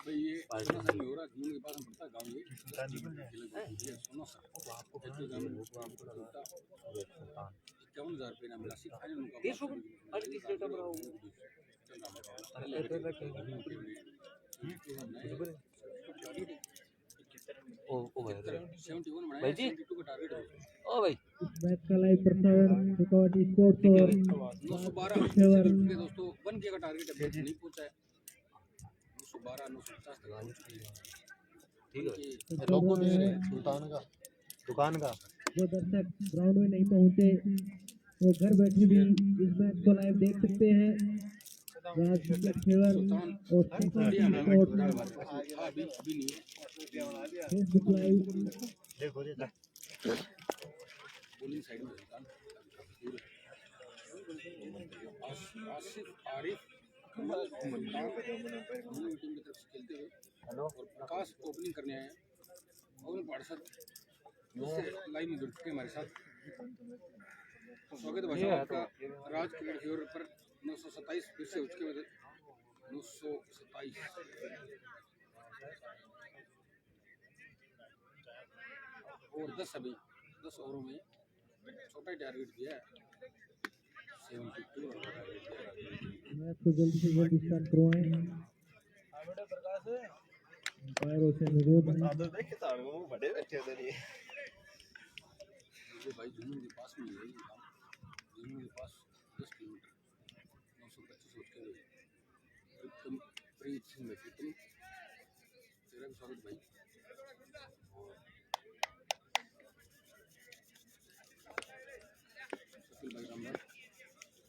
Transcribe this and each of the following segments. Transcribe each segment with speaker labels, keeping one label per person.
Speaker 1: भाई ये सोना सर में हो रहा जून के पास में पड़ता गाँव ये सोना सर आपको 51,000 रुपये ना मिला सिर्फ फाइनल
Speaker 2: भाई जी ओ भाई
Speaker 3: मैच का लाइव प्रसारण रिकॉर्ड स्पोर्ट्स और
Speaker 1: 912 दोस्तों 1K का टारगेट अभी नहीं पहुंचा है 912 950
Speaker 2: ठीक है
Speaker 3: लोगों ने
Speaker 2: दुकान का
Speaker 3: जो दर्शक ग्राउंड में नहीं पहुंचे वो घर बैठे भी इस मैच को लाइव देख सकते हैं। राज क्रिकेट फेवर और फेसबुक लाइव
Speaker 1: बोलिंग साइड में आसिफ आरिफ कमल टीम की तरफ से खेलते हुए और प्रकाश ओपनिंग करने आए हैं और पार्षद लाइव में जुड़ चुके हमारे साथ। स्वागत है भाई आपका राज क्रिकेट फेवर पर 927 फिर से उठ के 927 और 10 अभी 10 ओवरों में छोटा ही टारगेट दिया है 72
Speaker 3: मैच को जल्दी से जल्दी स्टार्ट करवाएं। अंपायरों से अनुरोध है
Speaker 1: भाई जुनून के पास में है जुनून के पास 10 किलोमीटर 925 उठ के उत्तम प्रीत सिंह में प्रीतम तेरा भी स्वागत भाई और सफिल भाई रामलाल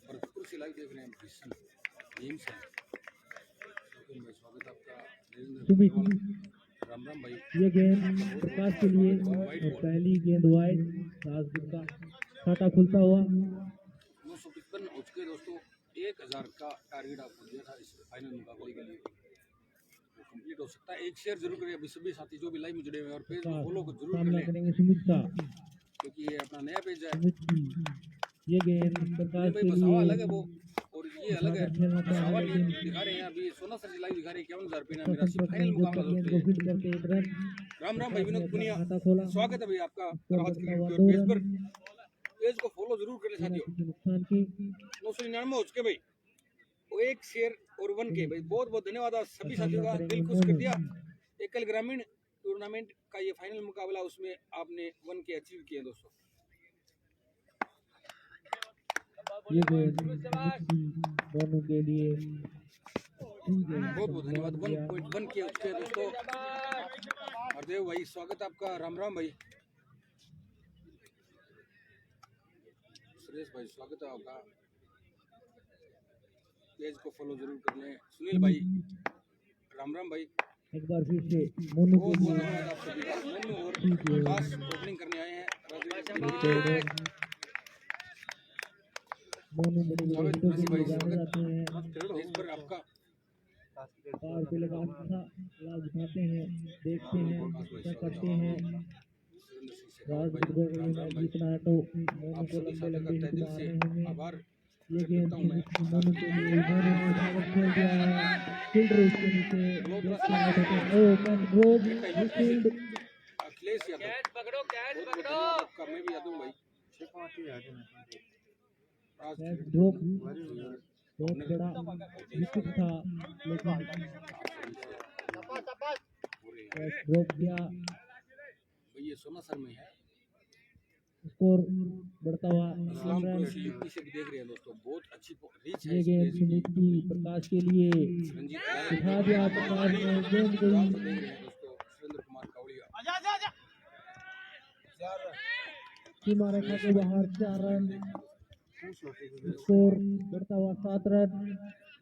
Speaker 1: भरतपुर से लाइव देख रहे हैं भीषण गेम्स है सफिल भाई स्वागत आपका राम राम भाई
Speaker 3: ये गेंद प्रकाश के लिए और पहली गेंद वाइड राजपुर का खाता खुलता हुआ
Speaker 1: 955 हो चुके दोस्तों 1000 का टारगेट आपको दिया था इस फाइनल मुकाबले के लिए वो कंप्लीट हो सकता है। एक शेयर जरूर करें अभी सभी साथी जो भी लाइव में जुड़े हुए हैं और पेज को फॉलो को जरूर
Speaker 3: सामना
Speaker 1: करें
Speaker 3: करेंगे सुमित का
Speaker 1: क्योंकि ये अपना नया पेज है
Speaker 3: सुमित की ये गेंद प्रकाश
Speaker 1: भाई
Speaker 3: के
Speaker 1: बसावा
Speaker 3: लिए
Speaker 1: अलग है वो और ये अलग है बसावा दिखा रहे हैं अभी सोना सर जी लाइव दिखा रहे हैं 51,000 रुपये ना मेरा फाइनल मुकाबला दोस्तों
Speaker 3: करके एक रन
Speaker 1: राम राम भाई विनोद पुनिया
Speaker 3: खाता खोला
Speaker 1: स्वागत है भाई आपका राज क्रिकेट
Speaker 3: दो
Speaker 1: पेज
Speaker 3: रन
Speaker 1: पर पेज को फॉलो जरूर करें साथियों
Speaker 3: नुकसान की
Speaker 1: 999 हो चुके भाई वो एक शेयर और 1K भाई बहुत बहुत धन्यवाद आप सभी साथियों का दिल खुश कर दिया। एकल ग्रामीण टूर्नामेंट का ये फाइनल मुकाबला उसमें आपने 1K अचीव किया दोस्तों।
Speaker 3: ये गेंद दोनों के लिए
Speaker 1: बहुत बहुत धन्यवाद 1.1K उठे दोस्तों। हरदेव भाई स्वागत आपका राम राम भाई सुरेश भाई स्वागत है आपका पेज को फॉलो जरूर कर लें। सुनील भाई राम राम भाई
Speaker 3: एक बार फिर से मोनू
Speaker 1: बहुत बहुत धन्यवाद आप सभी का। मोनू और खास ओपनिंग करने आए हैं
Speaker 3: मोनू बड़ी विकेटों के लिए जाने जाते हैं
Speaker 1: इस पर आपका
Speaker 3: पार पे लगा अच्छा लाभ उठाते हैं देखते हैं क्या करते हैं। राजपुर को मैच जीतना है तो मोनू को लंबे लंबे हिट मारने होंगे।
Speaker 1: आभार
Speaker 3: ये गेंद मोनू के लिए मोनू ने स्वागत खेल दिया है फील्डर उसके नीचे open drop field
Speaker 1: Akhilesh Yadav पकड़ो आपका मैं भी यादव भाई
Speaker 3: मैच ड्रॉप बहुत बड़ा विकेट था लेकिन ड्रॉप किया
Speaker 1: ये सोना सर में है
Speaker 3: स्कोर बढ़ता हुआ
Speaker 1: इस्लामपुर यूपी से भी देख रहे हैं दोस्तों बहुत अच्छी रीच है
Speaker 3: ये गेंद सुमित की प्रकाश के लिए उठा दिया प्रकाश ने गेंद गई
Speaker 1: सुरेंद्र कुमार कावड़िया
Speaker 3: सीमा रेखा के बाहर 4 रन स्कोर बढ़ता हुआ 7 रन।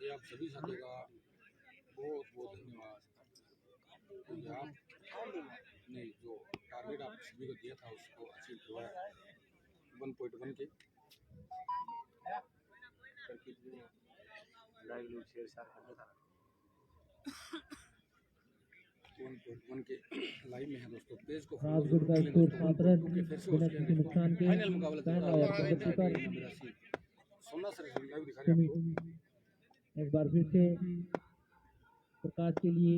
Speaker 1: ये आप सभी साथियों का बहुत बहुत धन्यवाद। आपने जो टारगेट आप सभी को दिया था उसको अचीव करवाया 1.1K लाइव लोग शेयर साथ करना था 1.1K लाइव में है दोस्तों। पेज को
Speaker 3: राजगुड़ का स्कोर 7 रन बिना किसी नुकसान के
Speaker 1: फाइनल मुकाबला
Speaker 3: पहला ओवर
Speaker 1: सोना सर लाइव दिखा रहे हैं
Speaker 3: एक बार फिर से प्रकाश के लिए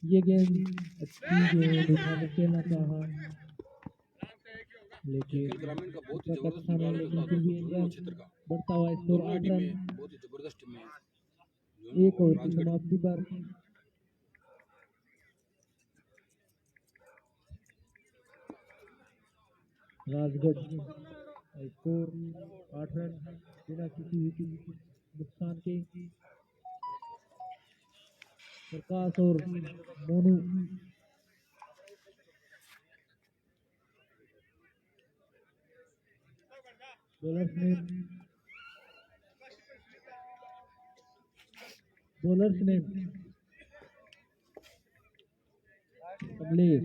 Speaker 3: ये गेंद अच्छी गेंद उठा के खेलना चाहा, लेकिन
Speaker 1: ग्रामीण का बहुत ही
Speaker 3: उसका
Speaker 1: जबरदस्त
Speaker 3: था नहीं,
Speaker 1: मुकाबला
Speaker 3: लेकिन
Speaker 1: था
Speaker 3: फिर भी
Speaker 1: दोस्तों,
Speaker 3: एक
Speaker 1: दोनों
Speaker 3: रन
Speaker 1: क्षेत्र का
Speaker 3: बढ़ता हुआ स्कोर
Speaker 1: दोनों
Speaker 3: 8
Speaker 1: टीमें
Speaker 3: रन।
Speaker 1: बहुत ही जबरदस्त टीमें हैं।
Speaker 3: एक ओवर की समाप्ति पर राजगढ़ स्कोर 8 रन बिना किसी विकेट नुकसान के। प्रकाश और मोनू बॉलर्स ने कमलेश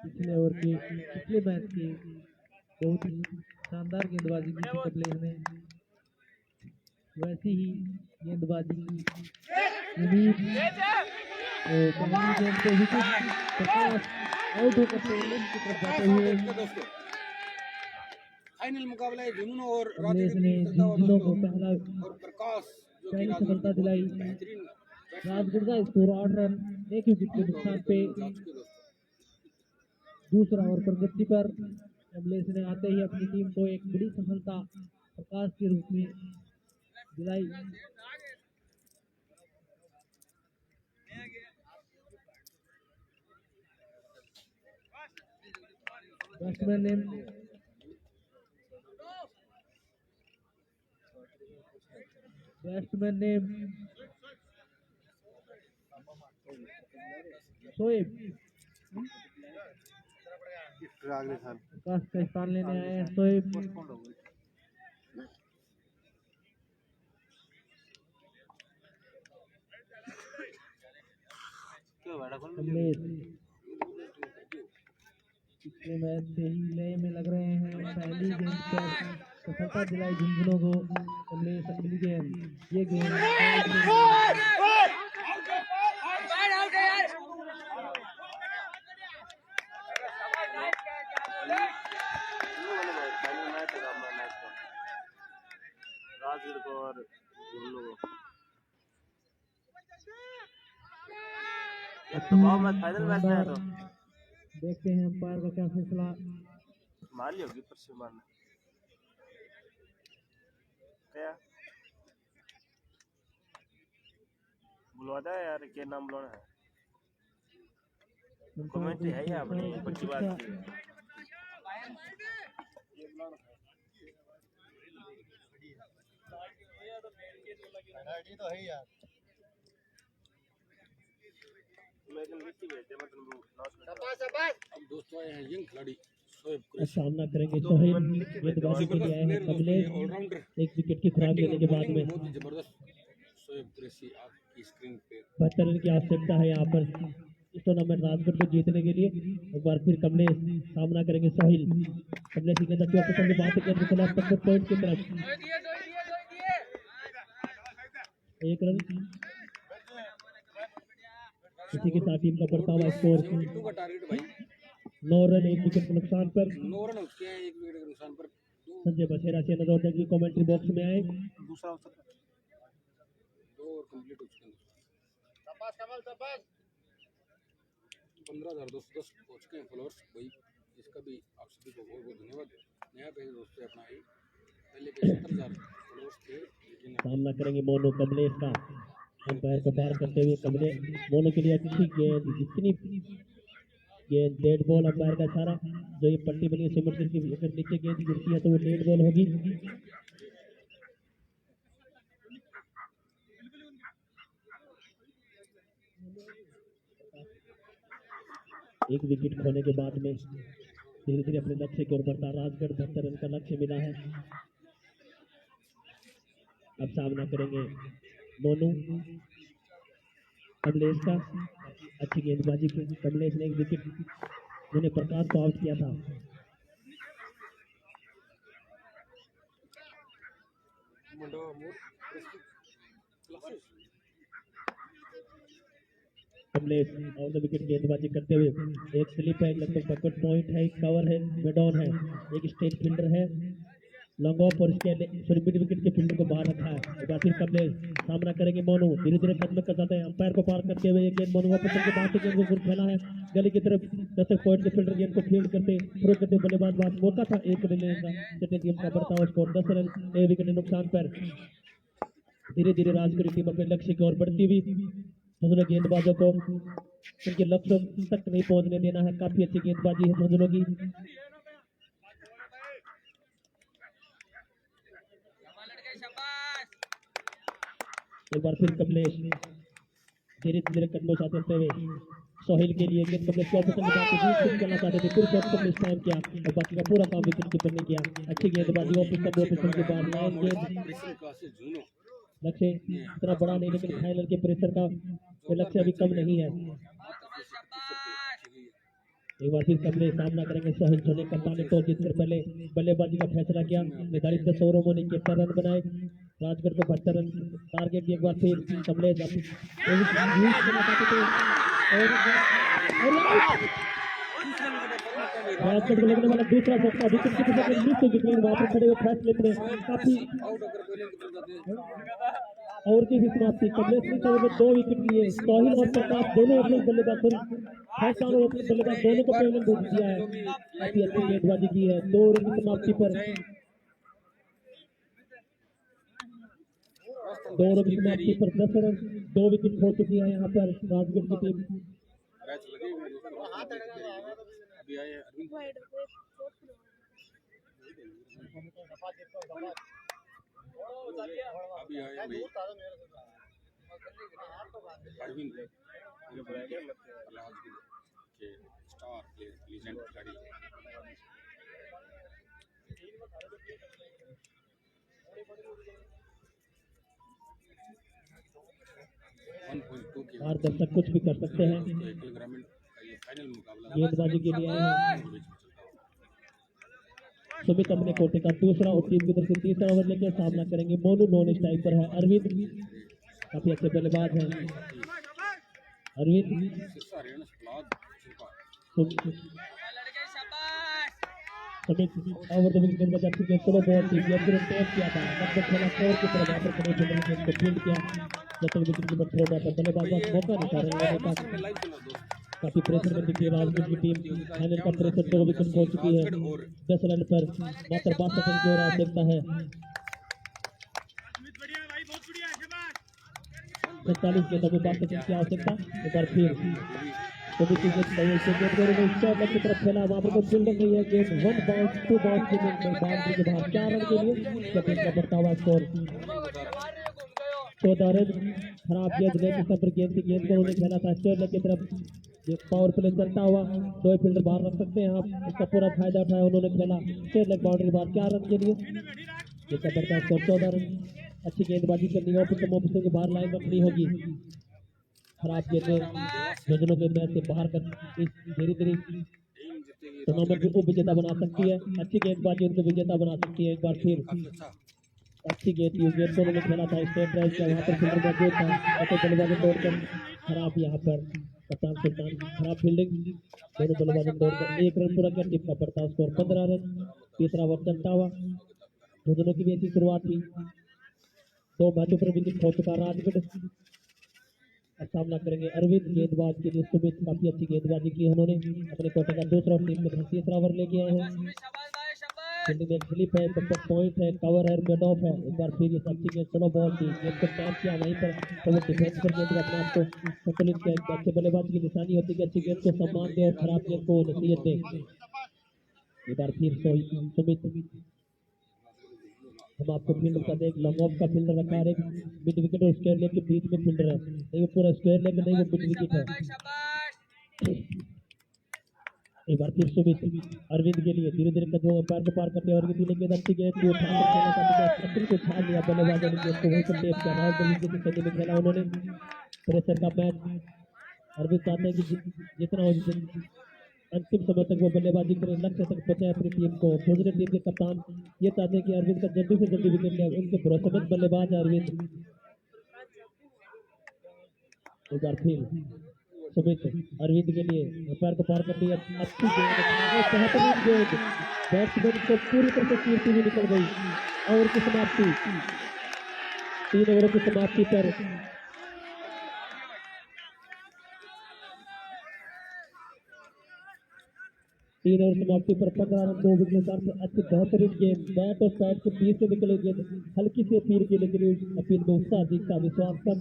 Speaker 3: पिछले ओवर के पिछले मैच के बहुत ही शानदार गेंदबाजी की थी कमलेश ने, वैसी ही गेंदबाजी की उम्मीद और पहली गेंद पे विकेट। प्रकाश आउट होकर टूर्नामेंट की तरफ जाते हुए
Speaker 1: दोस्तों फाइनल मुकाबला है जुनून और
Speaker 3: कमलेश
Speaker 1: राजगढ़
Speaker 3: ने
Speaker 1: की तरफ
Speaker 3: झुंझुनों को
Speaker 1: दोस्तों,
Speaker 3: पहला
Speaker 1: और प्रकाश जो कि
Speaker 3: पहली
Speaker 1: राजगढ़
Speaker 3: सफलता
Speaker 1: के बहुत
Speaker 3: दिलाई।
Speaker 1: ही बेहतरीन
Speaker 3: राजगढ़ का स्कोर 8 रन 1 विकेट के नुकसान पे।
Speaker 1: जा चुके दोस्तों।
Speaker 3: दूसरा ओवर पर गति पर कमलेश ने आते ही अपनी टीम को एक बड़ी सफलता प्रकाश के रूप में दिलाई। बैट्समैन ने शोएब प्रकाश का स्थान लेने आए हैं। शोएब कमलेश पिछले मैच से ही लय में लग रहे हैं। पहली गेंद पर सफलता दिलाई झुंझुनों को कमलेश। अगली गेंद ये गेंद
Speaker 2: राजगढ़ को और लोगों फाइनल मैच है तो
Speaker 3: देखते हैं अंपायर का क्या फैसला।
Speaker 2: मार ली होगी पर से मारना क्या बुलवा दे यार, क्या नाम बुलाना है? कमेंट्री है या अपनी बच्ची बात की
Speaker 4: तो है यार।
Speaker 1: अब दोस्तों आए हैं यंग खिलाड़ी शोएब
Speaker 3: सामना करेंगे सोहेल। गेंदबाजी के लिए आए हैं कमलेश।
Speaker 1: ऑलराउंडर
Speaker 3: एक विकेट की खुराक लेने के बाद में
Speaker 1: बहुत ही जबरदस्त शोएब कुरैशी आपकी स्क्रीन पे
Speaker 3: 72 रन की आवश्यकता है यहाँ पर इस टूर्नामेंट राजगढ़ को जीतने के लिए। एक बार फिर कमलेश सामना करेंगे सोहेल। कमलेश की गेंद अच्छी पसंद बात करके पॉइंट की तरफ एक रन। इसी के साथ टीम का बढ़ता हुआ स्कोर
Speaker 1: 72 का टारगेट भाई
Speaker 3: 9 रन 1 विकेट के नुकसान पर।
Speaker 1: 9 रन उसके हैं 1 विकेट के नुकसान पर।
Speaker 3: संजय बसेरा से नजर की कमेंट्री बॉक्स में आए।
Speaker 2: दूसरा अवसर
Speaker 1: 2 ओवर कंप्लीट हो चुके हैं। 15,210 पहुंच गए हैं फॉलोअर्स भाई, इसका भी आप सभी को बहुत बहुत धन्यवाद। नया पेज दोस्तों अपना है, पहले पे 70,000 फॉलोअर्स थे लेकिन
Speaker 3: सामना करेंगे मोनू कमलेश का। अंपायर को पार करते हुए कमलेश मोनू के लिए अच्छी गेंद, जितनी गेंद डेड बॉल। अंपायर का इशारा जो ये पट्टी बनी है सिमर सिंह की, अगर नीचे गेंद गिरती है तो वो डेड बॉल होगी। एक विकेट खोने के बाद में धीरे धीरे अपने लक्ष्य की ओर बढ़ता राजगढ़। 72 रन का लक्ष्य मिला है। अब सामना करेंगे मोनू कमलेश का। अच्छी गेंदबाजी की कमलेश ने एक विकेट उन्होंने प्रकाश को आउट किया था। कमलेश ऑन द विकेट गेंदबाजी करते हुए एक स्लिप है, लगभग बैकवर्ड पॉइंट है, एक कवर है, मिड ऑन है, एक स्टेट फील्डर है, लॉन्ग ऑफ और इसके मिड विकेट के फील्डर को बाहर रखा है। या फिर कमलेश सामना करेंगे मोनू, धीरे धीरे कदम कसाते हैं, अंपायर को पार करते हुए ये गेंद मोनू वापस चल के बाहर से गेंद को खेला है गली की तरफ। 10 पॉइंट के फील्डर गेंद को फील्ड करते थ्रो करते बल्लेबाज बात मौका था एक रन लेने का। सेकंड गेम का बढ़ता हुआ स्कोर 10 रन 1 विकेट के नुकसान पर। धीरे धीरे राजगढ़ टीम अपने लक्ष्य की ओर बढ़ती हुई, दोनों गेंदबाजों को उनके लक्ष्यों तक नहीं पहुंचने देना है। काफी अच्छी गेंदबाजी है दोनों की। एक बार फिर कमलेश धीरे धीरे कदमों से चलते हुए सोहेल के लिए गेंद कमलेश को ऑप्शन करना चाहते थे, फिर शॉट कमलेश टाइम किया और बाकी का पूरा काम विकेट कीपर ने किया। अच्छी गेंदबाजी ऑप्शन के बाद लाइन गेंद लक्ष्य इतना बड़ा नहीं, लेकिन फाइनल के प्रेशर का लक्ष्य अभी कम नहीं है। एक बार फिर कमले सामना करेंगे सोहेल सोने कप्तान ने टॉस जीतकर पहले बल्लेबाजी का फैसला किया। निर्धारित 10 ओवरों में 71 रन बनाए, राजगढ़ को 72 रन टारगेट। एक बार फिर कमले राजगढ़ को लगने वाला दूसरा झटका विकेट की विकेट वहां पर खड़े हुए फैसले में काफी और की भी समाप्ति। कमलेश ने 2 विकेट लिए, सोहेल और प्रताप दोनों अपने बल्लेबाज और अपने बल्लेबाज दोनों को पेमेंट दे दिया है। काफी अच्छी गेंदबाजी की है 2 ओवर की समाप्ति पर। 2 ओवर की समाप्ति पर 10 रन 2 विकेट खो चुकी है यहाँ पर राजगढ़ की टीम।
Speaker 1: अभी आए अरविंद अभी आया भाई अरविंद के स्टार प्लेयर लीजेंड खिलाड़ी।
Speaker 3: और दर्शक कुछ भी कर सकते हैं। गेंदबाजी के लिए सुमित अपने कोटे का दूसरा और टीम की तरफ से तीसरा ओवर लेकर सामना करेंगे। मोनू नॉन स्ट्राइक पर है। अरविंद काफी अच्छे बल्लेबाज हैं। Arvind Sumit over the wicket का अच्छी गेंद स्लो बॉल थी, गेंद को टैप किया था, लगभग खेला स्कोर की तरफ आकर खड़े थे, गेंद को फील्ड किया। जब तक विकेट कीपर थ्रो था बल्लेबाज मौका नहीं था रन लेने का। काफी प्रेशर में दिखी राजगढ़ की टीम। फाइनल का प्रेशर 2 विकेट खो चुकी है। 10 रन पर मात्र 62 रन की और आवश्यकता है। 47 गेंदों में 62 रन की आवश्यकता। एक बार फिर की तरफ खेला, वहां पर कोई फील्डर नहीं है। गेंद 1 बाउंस 2 बाउंस के बाउंड्री के बाहर 4 रन के लिए जब इनका बढ़ता हुआ स्कोर 14 रन। खराब गेंद लेके सब गेंद की गेंद को उन्होंने खेला था स्क्वायर लेग की तरफ। ये पावर प्ले चलता हुआ 2 फील्डर बाहर रख सकते हैं आप, इसका पूरा फायदा उठाया उन्होंने खेला स्क्वायर लेग बाउंड्री के बाद 4 रन के लिए। इसका बढ़ता स्कोर 14 रन। अच्छी गेंदबाजी करनी है, ऑफिसर के बाहर लाइन रखनी होगी। खराब गेंदें दोनों के मैच से बाहर कर धीरे धीरे टूर्नामेंट को विजेता बना सकती है। अच्छी गेंदबाजी उनको विजेता बना सकती है। एक बार फिर अच्छी गेंद थी, गेंद को उन्होंने खेला था स्टेट ड्राइव का, वहाँ पर फील्डर मौजूद था, बल्लेबाज तोड़कर खराब यहाँ पर कप्तान सुल्तान खराब फील्डिंग। दोनों बल्लेबाज तोड़कर 1 रन पूरा किया। टीम का बढ़ता स्कोर 15 रन। तीसरा ओवर चलता हुआ दोनों की भी अच्छी शुरुआत थी। 2 मैचों पर विकेट खो चुका राजगढ़। सामना करेंगे अरविंद गेंदबाज के लिए। सुमित काफी अच्छी गेंदबाजी की है उन्होंने अपने कोटे का दूसरा और टीम में तीसरा ओवर लेके आए हैं। फील्डिंग में स्लिप है, पॉइंट है, कवर है, मिड ऑफ है। एक बार फिर ये अच्छी गेंद स्लो बॉल थी, गेंद को टैप किया वहीं पर तो डिफेंस पर गेंद अपने आप को संतुलित किया। अच्छे बल्लेबाज की निशानी होती है कि अच्छी गेंद को सम्मान दे और खराब गेंद को नसीहत दे। एक बार फिर सुमित हम आपको फील्डर का देख लॉन्ग ऑफ का फील्डर रखा है, एक मिड विकेट और स्क्वायर लेग के बीच में फील्डर है। नहीं वो पूरा स्क्वायर लेग नहीं, वो मिड विकेट है। एक बार फिर सुमित अरविंद के लिए धीरे धीरे कदमों पैर को पार करते और गेंद अच्छी गेंद को उठा कर खेलना चाहते थे, को छा लिया बल्लेबाजों ने गेंद को वहीं पर टेप किया। राहुल के सेकंड में खेला उन्होंने प्रेशर का मैच। अरविंद चाहते हैं कि जितना हो अंतिम समय तक वो बल्लेबाजी करें, लक्ष्य तक पहुंचे अपनी टीम को। दूसरी टीम के कप्तान ये चाहते हैं कि अरविंद का जल्दी से जल्दी विकेट ले, उनके भरोसेमंद बल्लेबाज है अरविंद। एक बार फिर सुमित अरविंद के लिए अंपायर को पार कर दिया। अच्छी गेंद, बेहतरीन गेंद, बैट्समैन को पूरी तरह से चीरती हुई निकल गई। ओवर की समाप्ति, 3 ओवरों की समाप्ति पर तीन ओवर समाप्ति पर 15 रन 2 विकेट नुकसान पर अच्छी बेहतरीन गेम। बैट और पैड के बीच से निकले गेंद हल्की सी अपील की, लेकिन अपील में उत्साह दिखता विश्वास कम।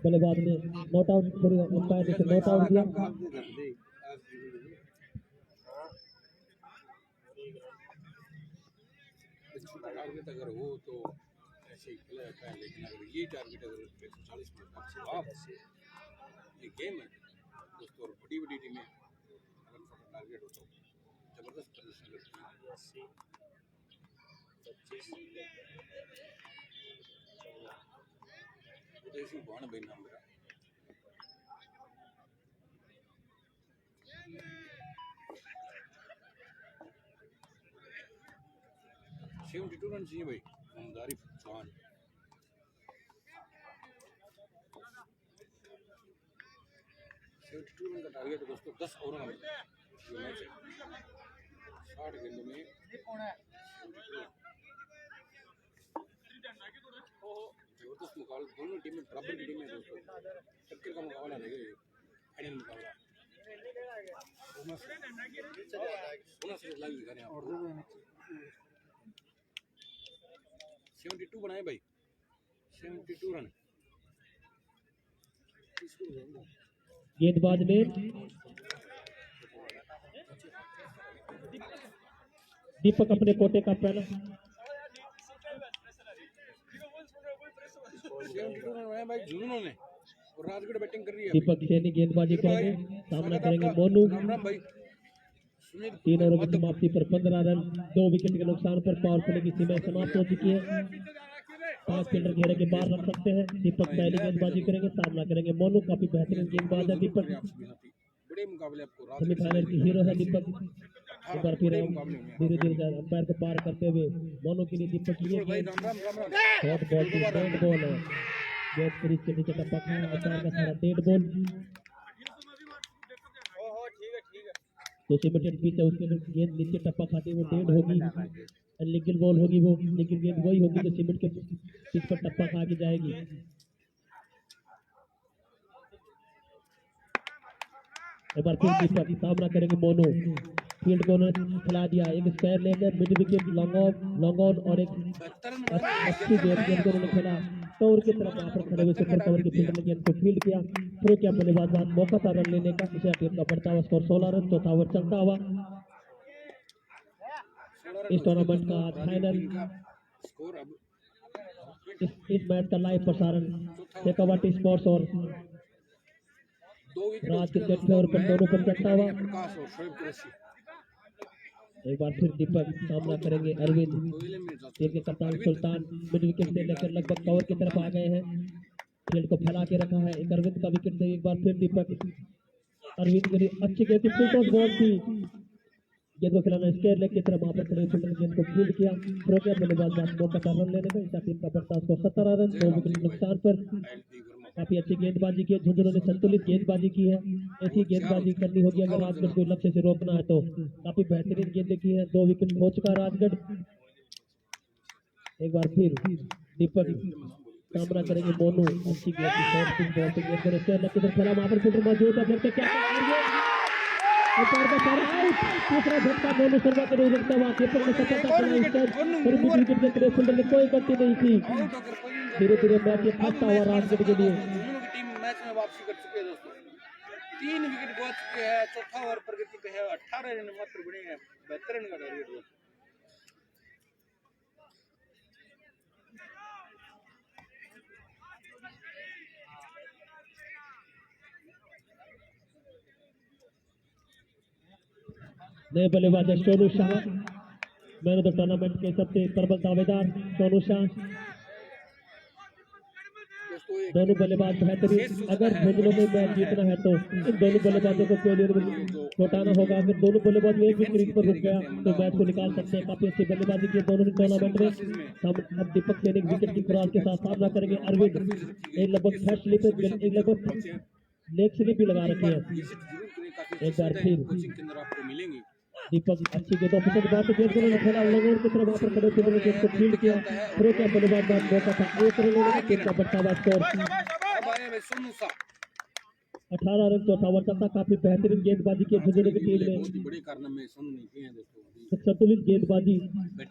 Speaker 3: बल्लेबाज ने नॉट आउट, अंपायर ने नॉट आउट दिया।
Speaker 1: टारगेट अगर हो तो ऐसे ही खेला जाता है, लेकिन अगर ये टारगेट अगर 140 मिनट का ये गेम है दोस्तों, और बड़ी बड़ी टीमें अगर छोटा टारगेट हो तो जबरदस्त प्रदर्शन करती है। देसी बाण भाई नाम मेरा 72 रन चाहिए भाई ममदारी चौहान। 72 रन का टारगेट है दोस्तों 10 ओवर में जो मैच है। 60 गेंदों में जबरदस्त मुकाबला, दोनों टीमें बराबर की टीमें दोस्तों, टक्कर का मुकाबला रहेगा, फाइनल मुकाबला। सोना से लाइव दिखा रहे हैं आपको। 72 बनाए भाई, 72 रन।
Speaker 3: गेंदबाज ने दीपक अपने कोटे का पहला
Speaker 1: 72 रन बनाए भाई जुनूनों ने, और राजगढ़ बैटिंग कर रही है।
Speaker 3: दीपक सैनी गेंदबाजी करेंगे, सामना करेंगे मोनू।
Speaker 1: राम राम भाई।
Speaker 3: 3 ओवर की समाप्ति पर 15 रन 2 विकेट के नुकसान पर पावर प्ले की सीमाएं समाप्त हो चुकी है। 5 फील्डर घेरे के बाहर रख सकते हैं। दीपक पहली गेंदबाजी करेंगे, सामना करेंगे मोनू। काफी बेहतरीन गेंदबाज है दीपक,
Speaker 1: बड़े मुकाबले आपको
Speaker 3: सेमीफाइनल की हीरो है दीपक। एक बार फिर धीरे धीरे अंपायर को पार करते हुए मोनू के लिए दीपक की
Speaker 1: भाई राम राम राम राम।
Speaker 3: शॉर्ट बॉल की डेड बॉल है, गेंद क्रीज के नीचे टपक है, अंपायर का सारा डेड बॉल। तो सिमेंटेड पिच है, उसके गेंद नीचे टप्पा खाती है, वो डेड होगी। लीगल बॉल होगी वो, लेकिन गेंद वही होगी जो सीमेंट के पिच पर टप्पा खा के जाएगी। एक बार फिर दीपक सामना करेंगे मोनू। फील्ड को उन्होंने खिला दिया, एक स्क्वायर लेकर मिड विकेट लॉन्ग ऑन और एक अच्छी गेंद को उन्होंने खेला टोर की तरफ। वहां पर खड़े हुए सुपर कवर के फील्डर ने गेंद को फील्ड किया, थ्रो किया। बल्लेबाज बाद मौका था रन लेने का, इसे टीम का बढ़ता हुआ स्कोर 16 रन। चौथा ओवर चलता हुआ इस टूर्नामेंट का फाइनल।
Speaker 1: स्कोर अब
Speaker 3: इस मैच का लाइव प्रसारण शेखावाटी स्पोर्ट्स और
Speaker 1: 2 विकेट
Speaker 3: राज क्रिकेट फेवर पर दोनों पर चलता हुआ।
Speaker 1: प्रकाश और शोएब कुरैशी।
Speaker 3: एक बार फिर दीपक सामना करेंगे अरविंद। टीम के कप्तान सुल्तान मिड विकेट से लेकर लगभग कवर की तरफ आ गए हैं, फील्ड को फैला के रखा है। एक अरविंद का विकेट से एक बार फिर दीपक अरविंद के लिए अच्छी गेंद फुल बॉल थी, गेंद को खिलाना स्क्वायर लेग की तरफ। वहां पर खड़े फील्डर गेंद को फील्ड किया, थ्रो किया। बल्लेबाज बाद मौका था रन लेने का, इस टीम का बढ़ता स्कोर 17 रन 2 विकेट नुकसान पर। काफी अच्छी गेंदबाजी की है, झुंझुनों ने संतुलित गेंदबाजी की है। ऐसी गेंदबाजी करनी होगी अगर राजगढ़ को लक्ष्य से रोकना है तो। काफी बेहतरीन गेंद की है, 2 विकेट खो चुका राजगढ़। एक बार फिर दीपक सामना करेंगे मोनू। अच्छी गेंद की शॉर्ट पिच बॉल से गेंद को स्क्वायर लेग की तरफ खेला, वहां पर फील्डर मौजूद है। देखते क्या ऊपर का सारा आउट। तीसरा झटका मोनू शर्मा के लिए रखता हुआ कीपर ने सफलता बनाई। फिर मिड विकेट के लिए फील्डर ने कोई गलती नहीं की। धीरे धीरे मैच फंसता हुआ राजगढ़ के लिए।
Speaker 1: दोनों की टीम मैच में वापसी कर चुकी है दोस्तों, 3 विकेट गवा चुके हैं। चौथा ओवर प्रगति पे है, 18 रन मात्र बने हैं, 72 रन का टारगेट है।
Speaker 3: नए बल्लेबाज Sonu Shah, man of the tournament के सबसे प्रबल दावेदार सोनू शाह। दोनों बल्लेबाज बेहतरीन। अगर झुंझुनों में मैच जीतना है तो इन दोनों बल्लेबाजों को पेलियर में लौटाना होगा। अगर दोनों बल्लेबाज एक भी क्रीज पर रुक गया तो मैच को निकाल सकते हैं। काफी अच्छी बल्लेबाजी की दोनों ने टूर्नामेंट में। अब दीपक सैनिक विकेट की खुराक के साथ सामना करेंगे अरविंद। एक लगभग थर्ड स्लिप, एक लगभग लेग स्लिप भी लगा रखी है।
Speaker 1: विजिट जरूर करें, काफी
Speaker 3: एक बार फिर
Speaker 1: कोचिंग के अंदर आपको मिलेंगी।
Speaker 3: दीपक अच्छी गेंद ऑफिसर बात गेंद को खेला लगोर की तरफ वहां पर खड़े थे गेंद को फील्ड किया थ्रो किया बल्लेबाज बाद मौका था एक रन लेने का गेंद का बट्टाबाज स्कोर
Speaker 1: अब आए भाई सोनू सा
Speaker 3: 18 रन चौथा ओवर चलता। काफी बेहतरीन गेंदबाजी की झुंझुनू की टीम ने
Speaker 1: बहुत ही बड़े कारनामे सोनू ने किए हैं दोस्तों। अभी
Speaker 3: संतुलित गेंदबाजी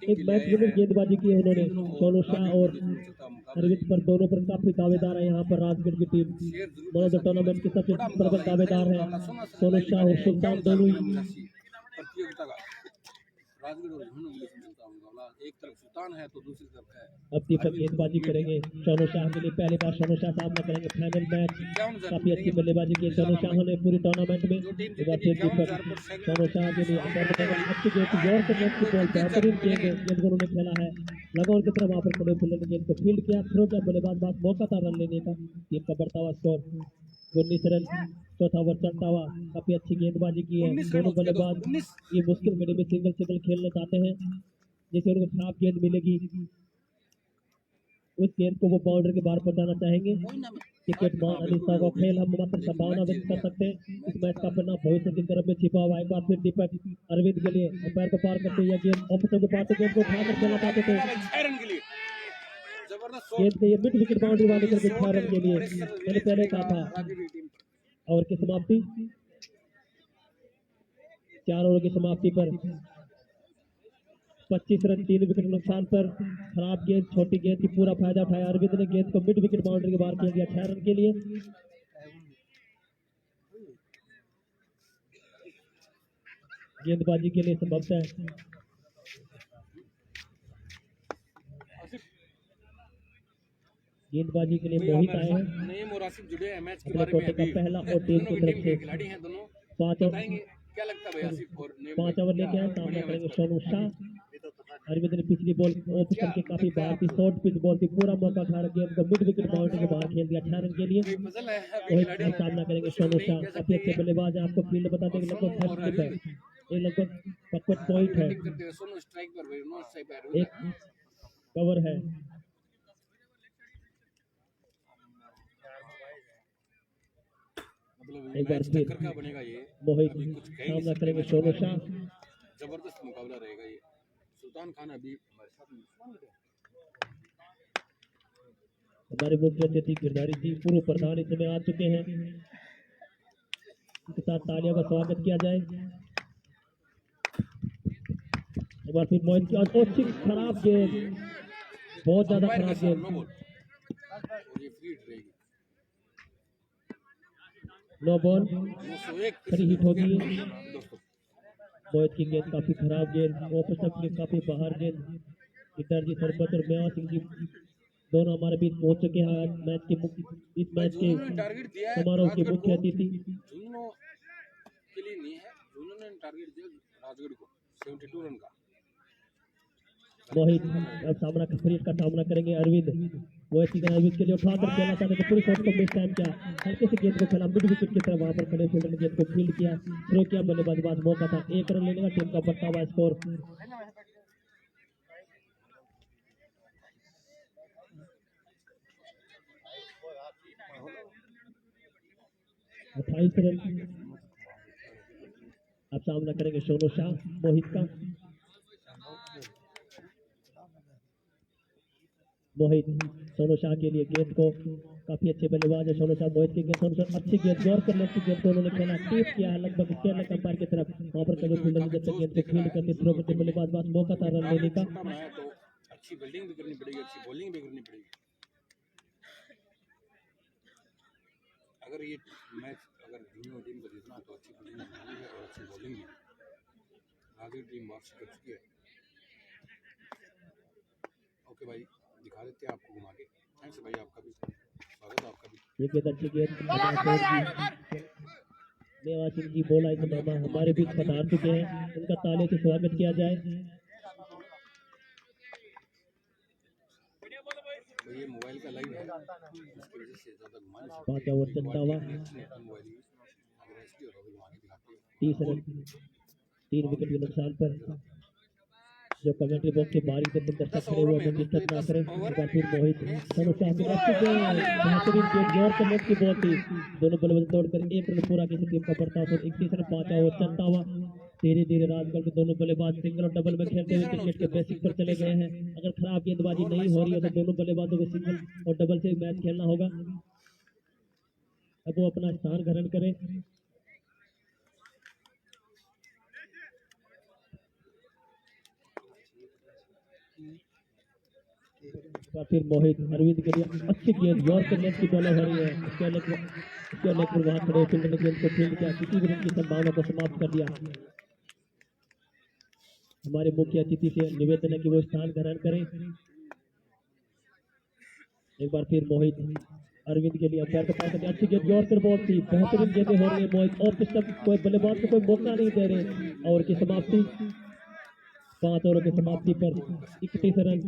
Speaker 3: एक मैच विनर गेंदबाजी की है उन्होंने। सोनू शाह और अरविंद पर दोनों पर काफी दावेदार है यहाँ पर राजगढ़ की टीम। दोनों जो टूर्नामेंट के सबसे प्रबल दावेदार है सोनू शाह और सुल्तान दोनों ही।
Speaker 1: प्रतियोगिता का राजगढ़ और झुंझुनू के बीच में चलता मुकाबला, एक तरफ सुल्तान है तो दूसरी तरफ है
Speaker 3: अब दीपक गेंदबाजी करेंगे सोनू शाह के लिए। पहली बार सोनू शाह सामना करेंगे फाइनल मैच। काफी अच्छी बल्लेबाजी की सोनू शाह ने पूरी टूर्नामेंट में। एक बार फिर दीपक सोनू शाह के लिए अच्छी गेंद जोर से नेट की बॉल बेहतरीन गेंद उन्होंने खेला है लगाओ की तरफ वहां पर खड़े फील्डर ने गेंद को फील्ड किया थ्रो किया बल्लेबाज बाद मौका था रन लेने का। टीम का बढ़ता हुआ स्कोर 19 रन चौथा ओवर चलता हुआ। काफी अच्छी गेंदबाजी की है दोनों बल्लेबाज। ये मुश्किल घड़ी में सिंगल खेलना चाहते हैं जैसे उनको खराब गेंद मिलेगी उस गेंद को वो बाउंड्री के बाहर पहुंचाना चाहेंगे। क्रिकेट मान अनिश्चितता का खेल हम मात्र संभावना व्यक्त कर सकते हैं। इस मैच का परिणाम भविष्य की तरफ में छिपा हुआ। एक बार फिर दीपक अरविंद के लिए अंपायर को पार करते हुए गेंद ऑफिसर के पास गेंद को उठाकर खेलना चाहते थे।
Speaker 1: 6 रन के लिए जबरदस्त
Speaker 3: गेंद के ये मिड विकेट बाउंड्री वाले करके 6 रन के लिए मैंने पहले कहा था।
Speaker 1: राजगढ़ की टीम
Speaker 3: और की समाप्ति 4 ओवर की समाप्ति पर 25 रन 3 विकेट नुकसान पर खराब गेंद छोटी गेंद की पूरा फायदा उठाया। अरविंद ने गेंद को मिड विकेट बाउंड्री के बाहर किया गया 6 रन के लिए। गेंदबाजी के लिए संभवतः गेंदबाजी के लिए मोहित आए हैं।
Speaker 1: नईम और आसिफ जुड़े हैं मैच के
Speaker 3: अपने
Speaker 1: बारे
Speaker 3: कोटे
Speaker 1: में।
Speaker 3: का
Speaker 1: अभी
Speaker 3: पहला और टीम की तरफ से
Speaker 1: खिलाड़ी हैं दोनों,
Speaker 3: 5
Speaker 1: बताएंगे क्या लगता है भाई आसिफ और नईम
Speaker 3: 5 ओवर लेके आए सामना करेंगे सोनू शाह। अरविंद ने पिछली बॉल ऑफिसर की काफी बाहर की शॉर्ट पिच बॉल थी पूरा मौका खा रहा गेंद को मिड विकेट बाउंड्री के बाहर खेल दिया 6 रन के लिए।
Speaker 1: फजल है अभी
Speaker 3: रोहित
Speaker 1: खिलाड़ी
Speaker 3: का सामना करेंगे सोनू शाह। काफी अच्छे बल्लेबाज है आपको फील्ड बता देंगे लगभग फर्स्ट स्लिप है ये लगभग 55 पॉइंट है।
Speaker 1: बैटिंग करते हैं सोनू स्ट्राइक पर भाई नॉट स्ट्राइक पर
Speaker 3: एक कवर है
Speaker 1: मतलब
Speaker 3: एक बार
Speaker 1: मैच
Speaker 3: फिर
Speaker 1: टक्कर का बनेगा ये।
Speaker 3: मोहित
Speaker 1: अभी कुछ कह नहीं
Speaker 3: सामना
Speaker 1: सकते
Speaker 3: करेंगे
Speaker 1: मैच
Speaker 3: सोनू
Speaker 1: के
Speaker 3: शाह।
Speaker 1: बारे में। जबरदस्त मुकाबला रहेगा ये। सुल्तान खान अभी हमारे साथ में
Speaker 3: हमारे मुख्य अतिथि गिरधारी जी पूर्व प्रधान इस समय आ चुके हैं। उनके साथ तालियों का स्वागत किया जाए। एक बार फिर मोहित की अच्छी खराब गेंद बहुत ज्यादा खराब गेंद
Speaker 1: नो बॉल और ये फ्री रहेगी।
Speaker 3: नो बॉल
Speaker 1: 201
Speaker 3: खड़ी हिट होगी।
Speaker 1: दोस्तों
Speaker 3: मोहित की गेंद काफी खराब गेंद ऑफिसर के काफी बाहर गेंद। गिरधारी जी सरपंच और मेवा सिंह जी दोनों हमारे बीच पहुंच चुके हैं। आज मैच के इस मैच के
Speaker 1: टारगेट दिया है
Speaker 3: समारोह के
Speaker 1: राजगढ़
Speaker 3: मुख्य
Speaker 1: को।
Speaker 3: अतिथि
Speaker 1: झुंझुनू के लिए नहीं है, झुंझुनू ने टारगेट दिया राजगढ़ को 72 रन का।
Speaker 3: मोहित अब सामना फ्रीज का सामना करेंगे अरविंद। मोहित की अरविंद के लिए उठाकर खेलना चाहते थे पूरी शॉट को मिस टाइम किया हल्के से गेंद को खेला मिड विकेट की तरफ वहां पर खड़े फील्डर ने गेंद को फील्ड किया थ्रो किया बल्लेबाज बाद मौका था 1 रन लेने का। टीम का बढ़ता हुआ स्कोर 28 रन। अब सामना करेंगे सोनू शाह मोहित का। मोहित सोनू शाह के लिए गेंद को काफी अच्छे बल्लेबाज है सोनू शाह। मोहित की गेंद सोनू शाह अच्छी गेंद जोर कर लेती गेंद को उन्होंने खेला टेप किया है लगभग स्केयर लेग अंपायर की तरफ वहां पर कभी फील्डर ने जब तक गेंद को फील्ड करके थ्रो करके बल्लेबाज बाद मौका था रन लेने का।
Speaker 1: छोटा बनाया तो अच्छी फील्डिंग भी करनी पड़ेगी, अच्छी बॉलिंग भी करनी पड़ेगी। अगर ये मैच अगर दोनों टीम को जीतना है तो अच्छी फील्डिंग भी है और अच्छी बॉलिंग भी। आगे टीम वापसी कर चुकी है। ओके भाई दिखा देते हैं आपको घुमा के। थैंक्स भाई आपका भी स्वागत है आपका भी।
Speaker 3: ये गेंद अच्छी गेंद मेवा सिंह जी बोला इस मामा हमारे बीच पधार चुके हैं उनका ताले से स्वागत किया जाए।
Speaker 1: तो ये मोबाइल का लाइव है इसकी वजह से ज़्यादा घुमा नहीं सकते।
Speaker 3: 5 ओवर चलता हुआ
Speaker 1: मोबाइल यूज अगर एचडी और घुमा के दिखाते हैं।
Speaker 3: 30 रन 3 विकेट के नुकसान पर जो कमेंट्री बॉक्स के बाहरी से दर्शक खड़े हुए हैं डिस्टर्ब ना करें। एक बार फिर मोहित सोनू शाह की तरफ से बेहतरीन गेंद जोर से नेट की बॉल थी, दोनों बल्लेबाज तोड़कर एक रन पूरा किसी टीम का बढ़ता और 21 रन पाता हुआ चलता हुआ धीरे धीरे राजगढ़ के दोनों बल्लेबाज सिंगल और डबल में खेलते हुए क्रिकेट के बेसिक पर चले गए हैं। अगर खराब गेंदबाजी नहीं हो रही है तो दोनों बल्लेबाजों को सिंगल और डबल से मैच खेलना होगा। अब वो अपना स्थान ग्रहण करें। फिर मोहित अरविंद के लिए अच्छी गेंद जोर से नेट की बॉलर हो रही है, उसके लेग पर वहां खड़े फील्डर ने गेंद को फील्ड किया, किसी भी रन की संभावना को समाप्त कर दिया। हमारे मुख्य अतिथि से निवेदन है कि वो स्थान ग्रहण करें। एक बार फिर मोहित अरविंद के लिए अंपायर के पास अच्छी गेंद जोर कर बॉल थी, बेहतरीन गेंदें हो रही है मोहित और किस तक कोई बल्लेबाज को कोई मौका नहीं दे रहे। और की समाप्ति 5 ओवरों की समाप्ति पर 31 रन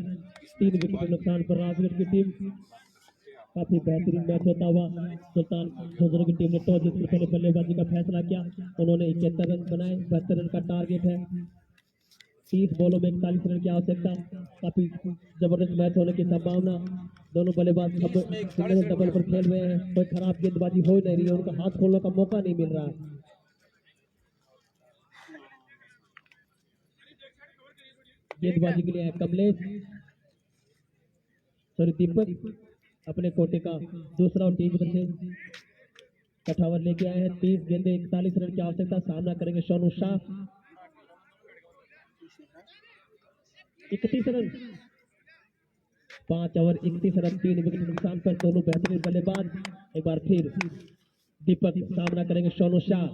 Speaker 3: 3 विकेट के नुकसान पर राजगढ़ की टीम काफी बेहतरीन मैच होता हुआ। सुल्तान झुंझुनू की टीम ने टॉस जीतकर पहले बल्लेबाजी का फैसला किया, उन्होंने 71 रन बनाए, 72 रन का टारगेट है, 30 बॉलों में 41 रन की आवश्यकता। काफी जबरदस्त मैच होने की संभावना, दोनों बल्लेबाज सिंगल डबल पर खेल रहे हैं, कोई खराब गेंदबाजी हो नहीं रही है, उनका हाथ खोलने का मौका नहीं मिल रहा है। गेंदबाजी के लिए है कमलेश दीपक अपने कोटे का दूसरा और टीम से कठावर लेके आए हैं। 30 गेंदे 41 रन की आवश्यकता, सामना करेंगे Sonu Shah. 31 run 5 over 31 run 3 wicket नुकसान पर दोनों बेहतरीन बल्लेबाज। एक बार फिर दीपक सामना करेंगे सोनू शाह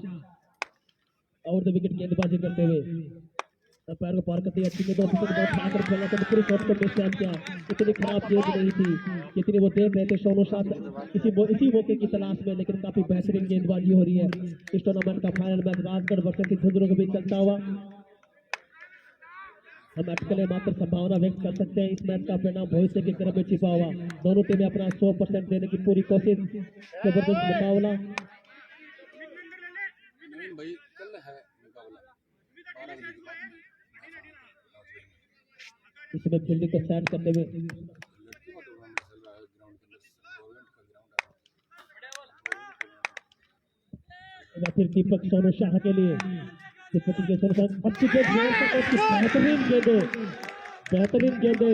Speaker 3: और 2 विकेट गेंदबाजी करते हुए पैर को पार करते अच्छी गेंद बहुत खेलना था, पूरे शॉट को मिस किया, इतनी खराब गेंद नहीं थी जितनी वो देख रहे थे सोनू शाह इसी मौके की तलाश में, लेकिन काफी बेहतरीन गेंदबाजी हो रही है। इस टूर्नामेंट का final match Rajgarh versus Jhunjhunu के बीच चलता हुआ। हम अटकलें मात्र संभावना व्यक्त कर सकते हैं, इस मैच का परिणाम भविष्य के क्रम में छिपा हुआ। दोनों टीमें अपना 100% देने की पूरी कोशिश, जबरदस्त मुकाबला।
Speaker 1: भाई कल है मुकाबला 12 बजे के बाद में
Speaker 3: इसमें फील्डिंग को सेट करते हुए
Speaker 1: लड़की का टूर्नामेंट चल रहा है ग्राउंड के अंदर, गवर्नमेंट का ग्राउंड है।
Speaker 3: फिर दीपक सोनू शाह के लिए दीपक के सोनू शाह अच्छी बेहतरीन गेंदे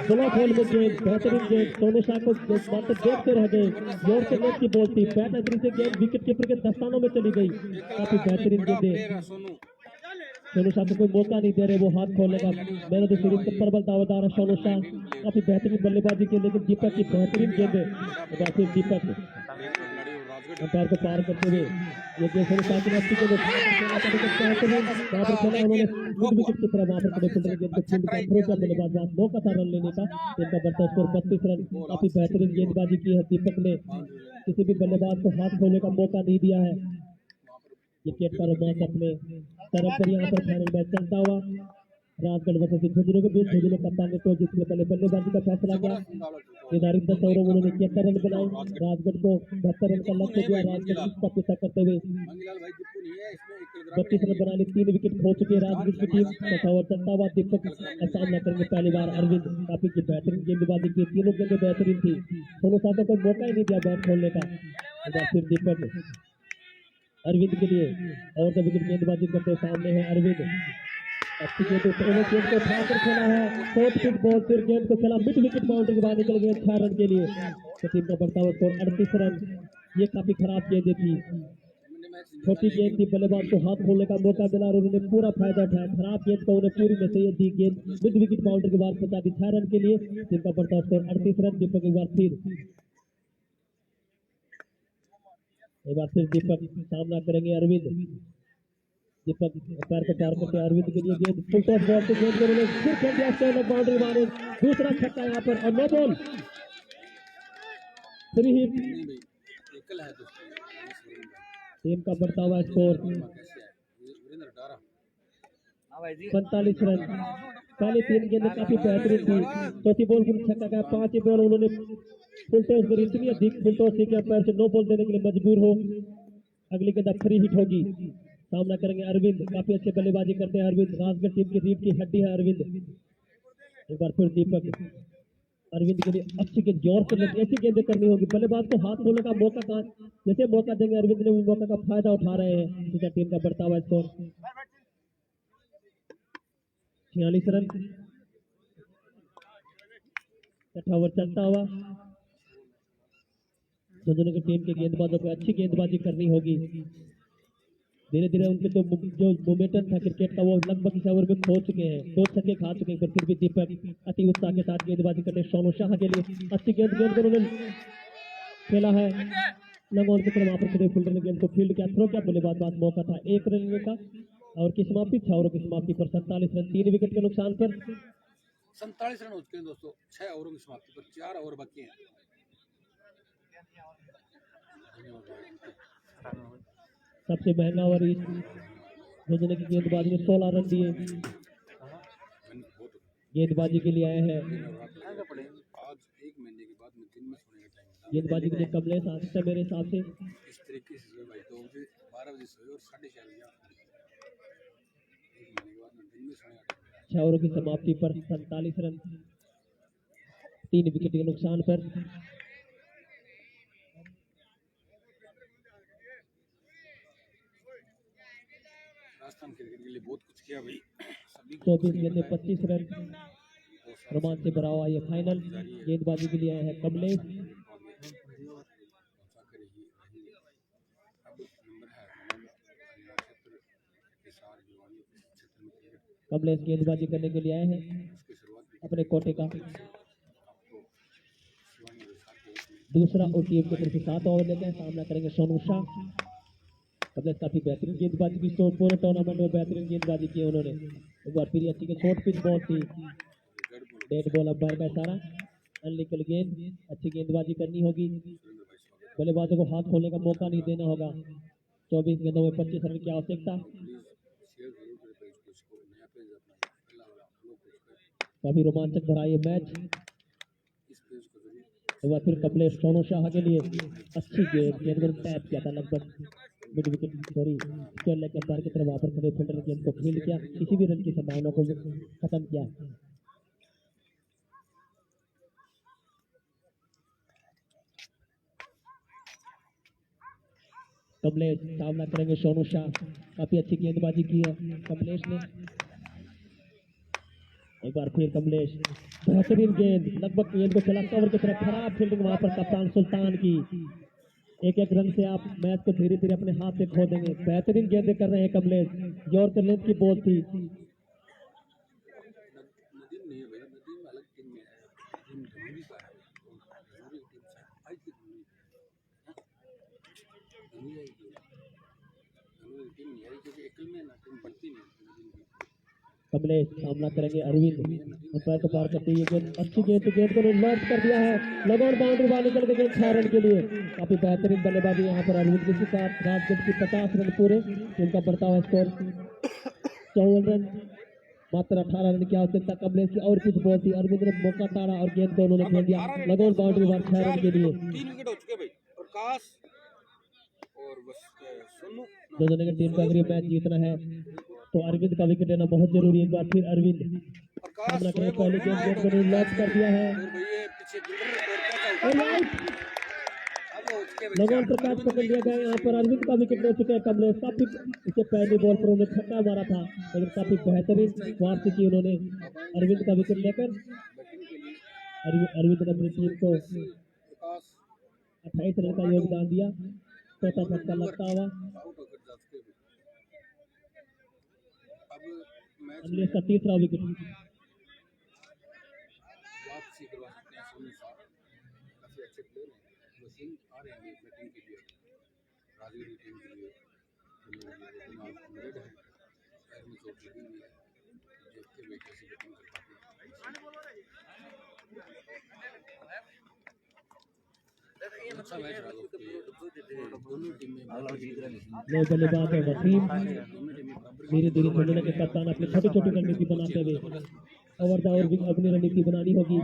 Speaker 3: ब्लॉक होल में गेंद, बेहतरीन गेंद सोनू शाह को मात्र देखते रह गए, जोर से नेट की बॉल थी, बेहतरीन से गेंद विकेट कीपर के दस्तानों में चली गई। काफी बेहतरीन गेंदे, सोनू शाह को कोई मौका नहीं दे रहे, वो हाथ खोलेगा। मैंने तो सीरीज का प्रबल दावेदार है सोनू शाह, काफी बेहतरीन बल्लेबाजी की, लेकिन दीपक की बेहतरीन गेंदे। दीपक अंपायर को पार करते हुए ये गेंद सोनू शाह की अच्छी गेंद वहां पर खेला, उन्होंने गुड विकेट की तरफ वहां पर खड़े फील्डर गेंद को फील्ड का थ्रो कर बल्लेबाज मौका था रन लेने का, जिनका बढ़ता स्कोर 32 रन। काफी बेहतरीन गेंदबाजी की है दीपक ने, किसी भी बल्लेबाज को हाथ खोलने का मौका नहीं दिया है। क्रिकेट का रोमांच अपने तरफ पर यहाँ पर फाइनल मैच चलता हुआ। राजगढ़ वर्सेस झुंझुनू के बीच झुंझुनू कप्तान ने टॉस जीतने पहले बल्लेबाजी का फैसला किया। निर्धारित 10 ओवरों में उन्होंने 71 रन बनाए, राजगढ़ को 72 रन का लक्ष्य दिया। राजगढ़ इसका पीछा करते हुए 32 रन बना ली, 3 विकेट खो चुकी है राजगढ़ की टीम। ओवर चलता हुआ दीपक का सामना करेंगे पहली बार अरविंद, काफी की बेहतरीन गेंदबाजी की, तीनों गेंदें बेहतरीन थी, सोनू शाह को कोई मौका ही नहीं दिया बैट खोलने का। फिर दीपक अरविंद के लिए और 2 विकेट गेंदबाजी करते सामने है अरविंद, अच्छी गेंद गेंद को उठाकर खेला है, शॉर्ट पिच बॉल, फिर गेंद को खेला मिड विकेट बाउंड्री के बाहर निकल गए 6 रन के लिए। तो टीम का बढ़ता हुआ स्कोर 38 रन। ये काफी खराब गेंद थी, छोटी गेंद थी, बल्लेबाज को हाथ खोलने का मौका मिला और उन्होंने पूरा फायदा उठाया। खराब गेंद को उन्हें पूरी नसीहत दी, गेंद मिड विकेट बाउंड्री के बाद पहुंचा दी 6 रन के लिए। टीम का बढ़ता हुआ स्कोर 38 रन। दीपक एक बार फिर दीपक सामना करेंगे अरविंद, दीपक पैर को पार करते अरविंद के लिए गेंद फुल टॉस बॉल से गेंद को फिर खेल दिया स्टैंड बाउंड्री मारे, दूसरा छक्का यहाँ पर और no ball, free hit. Team का बढ़ता हुआ स्कोर 45 रन। पहले 3 गेंदें काफी बेहतरीन थी, चौथी बॉल पर छक्का गया, 5 बॉल उन्होंने फुल टॉस पर इतनी अधिक फुल टॉस थी कि पैर से नो बॉल देने के लिए मजबूर हो। अगली गेंद फ्री हिट होगी, सामना करेंगे अरविंद, काफी अच्छे बल्लेबाजी करते हैं अरविंद, राजगढ़ टीम की रीढ़ की हड्डी है अरविंद। एक बार फिर दीपक, अरविंद के लिए अच्छी गेंद, जोर से ऐसी गेंदें करनी होगी, बल्लेबाज को हाथ खोलने का मौका कहाँ, जैसे मौका देंगे अरविंद ने उस मौका का फायदा उठा रहे हैं। दूसरा टीम का बढ़ता हुआ स्कोर 46 रन। छठा ओवर चलता हुआ, दोनों की टीम के गेंदबाजों को अच्छी गेंदबाजी करनी होगी। धीरे धीरे उनके तो जो मोमेंटम था क्रिकेट का वो लगभग इस ओवर में खो चुके हैं, 2 छक्के खा चुके हैं, पर फिर भी दीपक अति उत्साह के साथ गेंदबाजी करते हैं। सोनू शाह के लिए अच्छी गेंद को उन्होंने खेला है, लंगोन की तरफ वहां पर खड़े फील्डर ने गेंद को फील्ड किया, थ्रो किया, बल्लेबाज पास मौका था 1 रन लेने का। और की समाप्ति 6 ओवरों की समाप्ति पर 47 रन, 3 विकेट के नुकसान पर
Speaker 1: 47 रन हो चुके हैं दोस्तों 6 ओवरों की समाप्ति पर, 4 ओवर बाकी हैं।
Speaker 3: सबसे महंगा ओवर जोजने की गेंदबाजी में 16 रन दिए। गेंदबाजी के लिए आए हैं
Speaker 1: आज 1 महीने के बाद में दिन में सोने का टाइम था,
Speaker 3: गेंदबाजी के लिए कमलेश आसिफ है मेरे हिसाब से।
Speaker 1: इस तरीके से सोए भाई, 2 बजे 12 बजे सोए और 4:30 बजे 1 महीने के बाद में दिन में सोने का टाइम।
Speaker 3: 6 ओवरों की समाप्ति पर 47 रन, 3 विकेट के नुकसान पर।
Speaker 1: राजस्थान क्रिकेट के लिए बहुत कुछ किया भाई, सभी
Speaker 3: 24 गेंदें 25 रन, रोमांच से भरा हुआ ये फाइनल। गेंदबाजी के लिए आए हैं कमलेश, कमलेश गेंदबाजी करने के लिए आए हैं अपने कोटे का दूसरा और टीम की तरफ से 7 ओवर लेते हैं। सामना करेंगे सोनू शाह। कमलेश काफी बेहतरीन गेंदबाजी की, पूरे टूर्नामेंट में बेहतरीन गेंदबाजी की उन्होंने। एक बार फिर अच्छी शॉर्ट पिच बॉल थी, डेड बॉल अंपायर का इशारा, अनलीगल गेंद, अच्छी गेंदबाजी करनी होगी, बल्लेबाजों को हाथ खोलने का मौका नहीं देना होगा। 24 गेंदों में 25 रन की आवश्यकता। काफी रोमांचक भरा ये मैच। एक बार फिर कमलेश सोनू शाह के लिए अच्छी गेंद को टैप किया था, लगभग mid wicket sorry square leg umpire की तरफ वहां पर खड़े फील्डर ने गेंद को फील्ड किया, किसी भी रन की संभावना को खत्म किया। कमलेश सामना करेंगे सोनू शाह, काफी अच्छी गेंदबाजी की है कमलेश ने। एक बार फिर कमलेश, बेहतरीन गेंद, लगभग गेंद को चला कवर की तरफ, खराब फील्डिंग वहां पर कप्तान सुल्तान की। एक रन से आप मैच को धीरे धीरे अपने हाथ से खो देंगे। बेहतरीन गेंदें कर रहे हैं कमलेश, जोर के लेंथ की बॉल थी। कमलेश सामना करेंगे अरविंद, अंपायर को पार करते हुए गेंद, अच्छी गेंद, गेंद को लॉन्च कर दिया है, लगान बाउंड्री बाहर निकल के गेंद 6 रन के लिए। काफी बेहतरीन बल्लेबाजी यहाँ पर अरविंद के साथ। राजगढ़ की 50 रन पूरे, जिनका बढ़ता हुआ स्कोर 54 रन, मात्र 18 रन की आवश्यकता कमलेश की। और कुछ बॉल थी, अरविंद ने मौका ताड़ा और गेंद को उन्होंने खेल दिया, लगान बाउंड्री बाहर 6 रन के लिए।
Speaker 1: 3 विकेट हो चुके भाई, प्रकाश और बस सोनू।
Speaker 3: दोनों की टीम को अगर ये मैच जीतना है तो अरविंद का विकेट लेना बहुत जरूरी है। एक बार फिर अरविंद सामना करें, पहले गेंद को लॉन्च कर दिया है, लगान प्रकाश पकड़ लिया गया। यहाँ पर अरविंद का विकेट ले चुके हैं कमलेश। काफी इससे पहली बॉल पर उन्होंने छक्का मारा था, लेकिन काफी बेहतरीन वापसी की उन्होंने अरविंद का विकेट लेकर। अरविंद ने अपनी टीम को 28 रन का योगदान दिया, चौथा छक्का लगता हुआ। कमलेश का तीसरा विकेट।
Speaker 1: वापसी करवा सकते हैं सोनू शाह, काफी अच्छे प्लेयर हैं, वसीम आ रहे हैं बैटिंग के लिए, राजगढ़ की टीम के लिए। रेड है, पैर में चोट लगी हुई है, देखते हुए कैसे बैटिंग कर पाते हैं। अच्छा मैच रहा दोनों टीमें।
Speaker 3: नए बल्लेबाज है वसीम, धीरे धीरे खेलने के कप्तान अपनी छोटी छोटी रणनीति बनाते हुए ओवर द ओवर अपनी रणनीति बनानी होगी।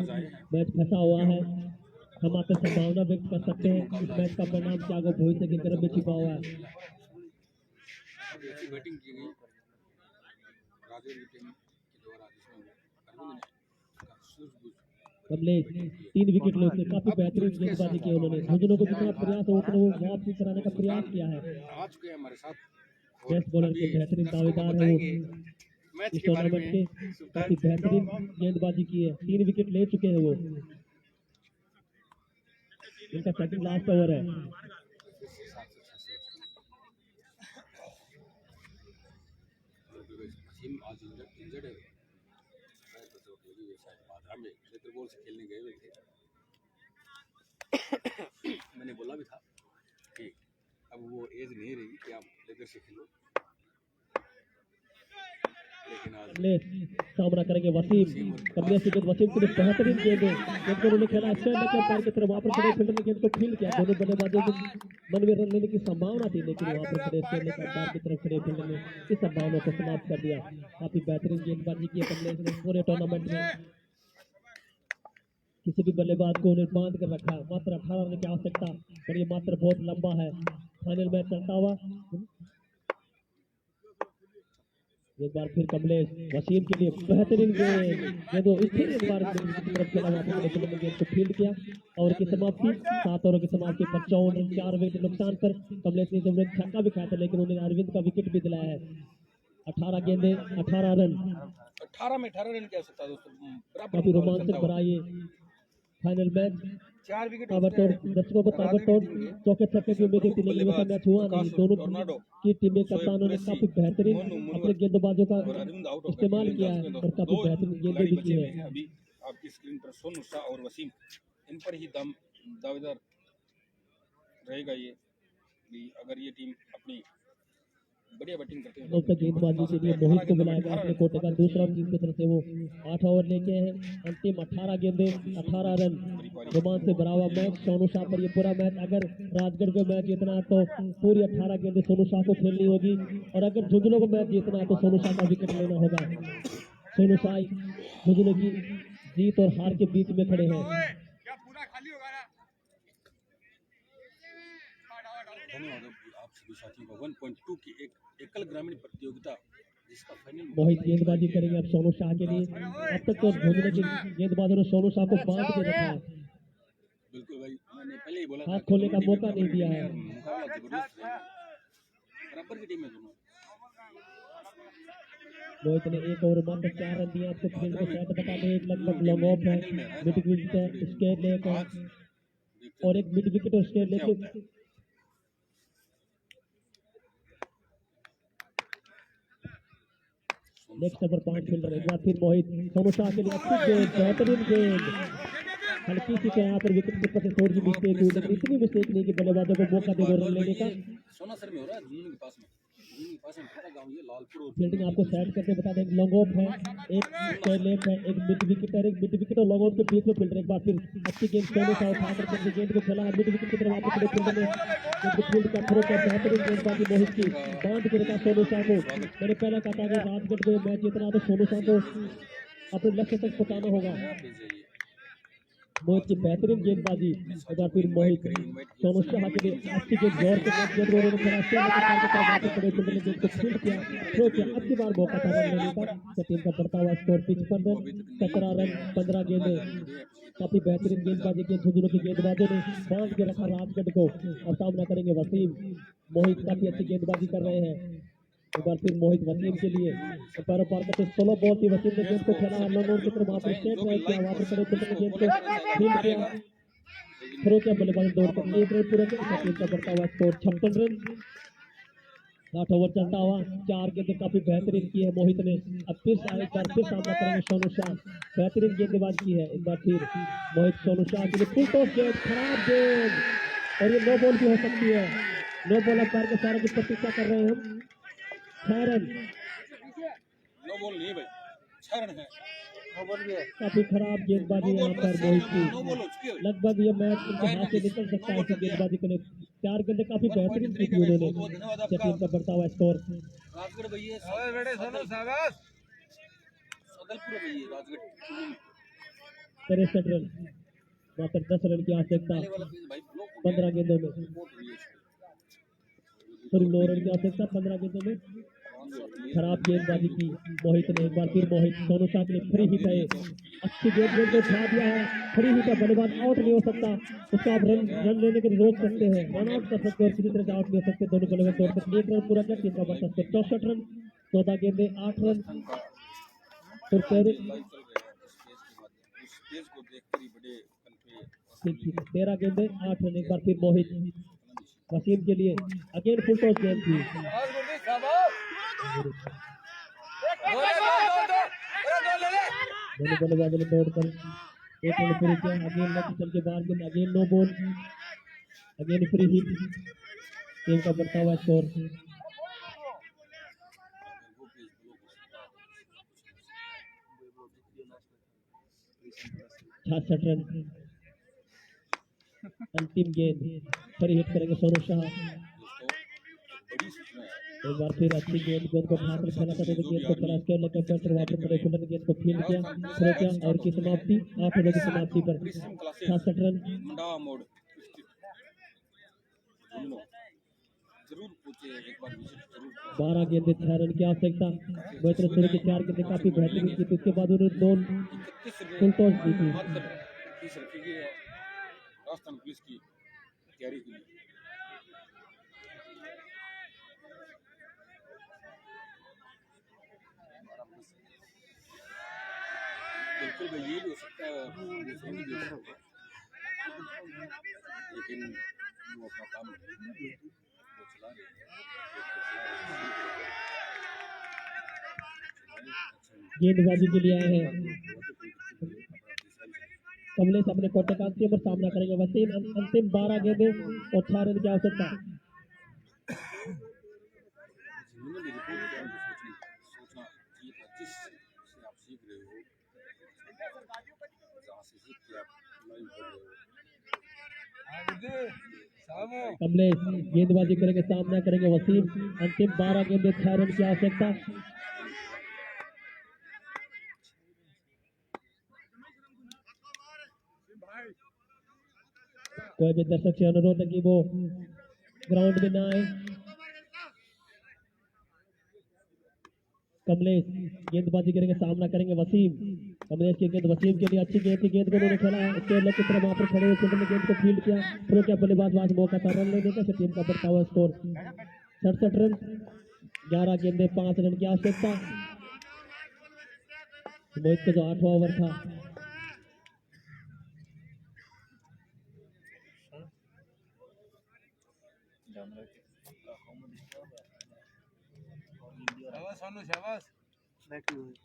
Speaker 3: मैच फंसा हुआ है, हम आपसे संभावना व्यक्त कर सकते हैं इस मैच का परिणाम क्या होगा, भविष्य के गर्भ में छिपा हुआ है।
Speaker 1: ऐसी बैटिंग की गई राजेश की टीम के द्वारा जिसमें अरविंद ने सूझबूझ
Speaker 3: कमलेश 3 विकेट ले उसने काफी बेहतरीन गेंदबाजी की उन्होंने झुंझुनू को जितना प्रयास हो उतना वो वापसी कराने का प्रयास किया है।
Speaker 1: आ चुके हैं हमारे साथ
Speaker 3: बेस्ट बॉलर के बेहतरीन दावेदार है वो
Speaker 1: मैच
Speaker 3: इस
Speaker 1: के बारे
Speaker 3: टूर्नामेंट
Speaker 1: में
Speaker 3: के काफी बेहतरीन गेंदबाजी की है। 3 विकेट ले चुके हैं वो। इनका सेकंड लास्ट ओवर है।
Speaker 1: वसीम आज इंजर्ड है मैं तो चोट लगी है शायद बाधा में क्षेत्र बॉल से खेलने गए हुए थे मैंने बोला भी था कि अब वो एज नहीं रही कि आप लेदर से खेलो लेकिन आज
Speaker 3: कमलेश सामना करेंगे वसीम। कमलेश की गेंद वसीम के लिए बेहतरीन गेंद है। गेंद को उन्होंने खेला स्टैंड लेकर पैर की तरफ वहां पर खड़े फील्डर ने गेंद को फील्ड किया। दोनों बल्लेबाजों को मन में रन लेने की संभावना थी लेकिन वहां पर खड़े स्टैंड लेकर पैर की तरफ खड़े फील्डर ने इस संभावना को समाप्त कर दिया। काफी बेहतरीन गेंदबाजी की है कमलेश ने पूरे टूर्नामेंट में। किसी भी बल्लेबाज को उन्हें बांध कर रखा। मात्र 18 रन की आवश्यकता और ये मात्र बहुत लंबा है। फाइनल मैच चलता हुआ एक बार फिर कमलेश वसीम के लिए बेहतरीन गेंद स्थिर एक बार की तरफ खेला वहां पर गेंद को फील्ड किया और की समाप्ति 7 ओवर की समाप्ति 55 रन 4 विकेट नुकसान पर कमलेश ने जब छक्का भी खाया था लेकिन उन्होंने अरविंद का विकेट भी दिलाया है। 18 गेंदे 18 रन
Speaker 1: 18 में 18 रन की आवश्यकता है दोस्तों बराबर
Speaker 3: काफी रोमांचक भरा ये फाइनल मैच।
Speaker 1: 4 विकेट
Speaker 3: ताबड़तोड़ दर्शकों को ताबड़तोड़ चौके छक्के की उम्मीदें थी लेकिन ऐसा मैच हुआ नहीं। दोनों की टीमें कप्तानों ने काफी बेहतरीन अपने गेंदबाजों का इस्तेमाल किया है और काफी बेहतरीन गेंदें भी की है।
Speaker 1: अभी आपकी स्क्रीन पर सोनू शाह और वसीम इन पर ही दावेदार रहेगा ये भी अगर ये टीम अपनी बढ़िया बैटिंग करते हैं
Speaker 3: तो गेंदबाजी के लिए मोहित को बुलाया गया अपने कोटे का दूसरा टीम की तरफ से वो 8 ओवर लेके हैं। अंतिम 18 गेंदे 18 रन रोमांच से भरा हुआ मैच। सोनू शाह पर ये पूरा मैच अगर राजगढ़ को मैच जीतना है तो पूरी 18 गेंदे सोनू शाह को खेलनी होगी और अगर झुंझुनू को मैच जीतना है तो सोनू शाह का विकेट लेना होगा। सोनू शाह झुंझुनू की जीत और हार के बीच में खड़े हैं।
Speaker 1: धन्यवाद आप सभी साथियों का 1.2 की एक एकल ग्रामीण प्रतियोगिता जिसका फाइनल
Speaker 3: मोहित गेंदबाजी करेंगे अब सोनू शाह के लिए। अब तक तो झुंझुनू के गेंदबाजों ने सोनू शाह को बांध के रखा है।
Speaker 1: बिल्कुल भाई मैंने पहले ही बोला
Speaker 3: हाथ खोलने का मौका नहीं दिया है।
Speaker 1: मुकाबला जबरदस्त है बराबर की टीम है दोनों।
Speaker 3: मोहित ने 1 ओवर मात्र 4 रन दिए। आपको फील्ड को सेट बता दें एक लगभग लॉन्ग ऑफ है मिड विकेट है स्केट लेक है और एक मिड विकेट और square leg next over 5 fielder. एक बार फिर मोहित सोनू शाह के लिए अच्छी गेंद बेहतरीन गेंद हल्की सी तो यहाँ पर विकेट कीपर से थोड़ी सी मिस्टेक हुई लेकिन इतनी मिस्टेक नहीं कि बल्लेबाजों को मौका दे रन लेने का।
Speaker 1: सोना सर में हो रहा है झुंझुनू के पास में छोटा गांव ये लालपुर और
Speaker 3: फील्डिंग आपको सेट करके बता दें लॉन्ग ऑफ है एक स्क्वायर लेग है एक मिड विकेट है एक मिड विकेट और लॉन्ग ऑफ के बीच में फील्डर। एक बार फिर अच्छी गेंद सोनू शाह उठा करके गेंद को खेला मिड विकेट की तरफ वापस खड़े फील्डर ने फील्ड का थ्रो का बेहतरीन गेंदबाजी मोहित की बांध के रखा सोनू शाह को। मैंने पहले कहा था कि राजगढ़ को मैच जीतना तो सोनू शाह को अपने लक्ष्य तक पहुंचाना होगा। मोहित की बेहतरीन गेंदबाजी। एक बार फिर मोहित सोनू शाह के लिए अच्छी गेंद जोर के गेंद उन्होंने खेला खड़े फील्डर ने गेंद को फील्ड किया थ्रो किया। अब की बार मौका था रन लेने का। टीम का बढ़ता हुआ स्कोर 55 रन 17 रन 15 गेंदे। काफी बेहतरीन गेंदबाजी की झुंझुनू की गेंदबाजों ने बांध के रखा राजगढ़ को और सामना करेंगे वसीम। मोहित काफी अच्छी गेंदबाजी कर रहे हैं। एक बार फिर मोहित वसीम के लिए पैरों पार करते 16 बॉल थी वसीम ने गेंद को खेला लॉन्ग की तरफ वहां पर स्टेट ड्राइव किया वहां पर खड़े फील्डर ने गेंद को फील्ड किया थ्रो किया बल्लेबाज दौड़ कर 1 रन पूरे टीम का बढ़ता हुआ स्कोर 56 रन। 8 ओवर चलता हुआ 4 गेंदें काफी बेहतरीन की है मोहित ने। अब फिर एक बार फिर सामना करेंगे सोनू शाह। बेहतरीन गेंदबाज की है एक बार फिर मोहित सोनू शाह के लिए फुल टॉस गेंद खराब गेंद और ये नो बॉल भी हो सकती है। नो बॉल अंपायर के सारे की प्रतीक्षा कर रहे हैं हम। 6 रन
Speaker 1: नो बॉल नहीं भाई 6 रन है नो बॉल भी है।
Speaker 3: काफी खराब गेंदबाजी यहाँ पर मोहित की। लगभग ये मैच उनके हाथ से निकल सकता है गेंदबाजी के लिए। 4 गेंदें काफी बेहतरीन की थी उन्होंने। टीम का बढ़ता हुआ स्कोर
Speaker 1: राजगढ़ भैया सदलपुर भैया राजगढ़
Speaker 3: 63 रन मात्र 10 रन की आवश्यकता 15 गेंदों में। फिर लोरन की आवश्यकता 15 गेंदों में खराब गेंदबाजी की मोहित ने। एक बार फिर मोहित सोनू शाह के लिए फ्री हिट है, अच्छी गेंद को उठा दिया है, फ्री हिट है, बल्लेबाज आउट नहीं हो सकता, उसको आप रन लेने के लिए रोक सकते हैं, रन आउट कर सकते हैं और किसी तरह से आउट नहीं हो सकते। दोनों बल्लेबाज तौर पर 1 रन पूरा किया, टीम का बढ़ता स्कोर 64 रन, 14 गेंदे 8 रन। फिर ठीक 13 गेंदे 8 रन। एक बार फिर मोहित वसीम के लिए अगेन फुल टॉस गेंद थी, दोनों बल्लेबाजों ने दौड़कर 1 रन पूरी किया। अगेन लेग चल के बाहर गेंद, again no ball, again free hit, team का बढ़ता हुआ स्कोर 66 रन। अंतिम गेंद फ्री हिट करेंगे सोनू शाह। एक बार फिर अच्छी गेंद को हाथ खेला करते थे, गेंद को क्रॉस किया, लेकिन बैटर वाटर पर फील्डर ने गेंद को फील्ड किया, थ्रो किया और की समाप्ति 8 ओवर की समाप्ति पर 66 रन। 12 गेंदे 6 रन की आवश्यकता। मोहित ने शुरू की 4 गेंदें काफी बेहतरीन की थी, उसके बाद उन्होंने 2 फुल टॉस दी थी।
Speaker 1: राजस्थान पुलिस की तैयारी के लिए बिल्कुल भाई, ये भी हो सकता है, दूसरा भी हो सकता है, लेकिन वो अपना काम वो चला रहे हैं।
Speaker 3: गेंदबाजी के लिए आए हैं कमलेश अपने कोटकांती पर सामना करेंगे वसीम। अंतिम 12 गेंदे और 6 रन की आवश्यकता। कमलेश गेंदबाजी करेंगे, सामना करेंगे वसीम। अंतिम 12 गेंदे 6 रन की आवश्यकता। कोई भी दर्शक से अनुरोध है कि वो ग्राउंड में ना आए। कमलेश गेंदबाजी करेंगे, सामना करेंगे वसीम। कमलेश की गेंद वसीम के लिए अच्छी गेंद थी, गेंद को उन्होंने खेला है, उसके लेग की तरफ वहां पर खड़े हुए फील्डर ने गेंद को फील्ड किया, थ्रो किया, बल्लेबाज वहां से मौका था रन लेने का, टीम का बढ़ता हुआ स्कोर 67 रन। 11 गेंदे 5 रन की आवश्यकता। मोहित का जो 8वां ओवर था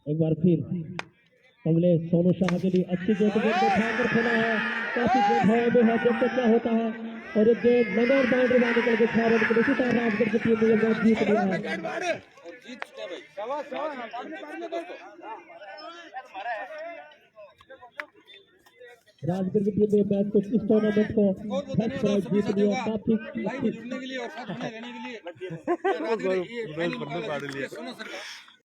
Speaker 3: एक बार फिर कमलेश सोनू शाह के लिए अच्छी गेंद को उठाकर खेला है, काफी गेंद हवा में है, देखते क्या होता है। और एक गेंद नगर बाउंड्री मारने के लिए 6 रन के लिए राजगढ़ की टीम ने ये मैच जीत लिया है। राजगढ़ की टीम ने मैच को इस टूर्नामेंट को फर्स्ट प्राइज जीत लिया। काफी
Speaker 1: जुड़ने के लिए और साथ में रहने के लिए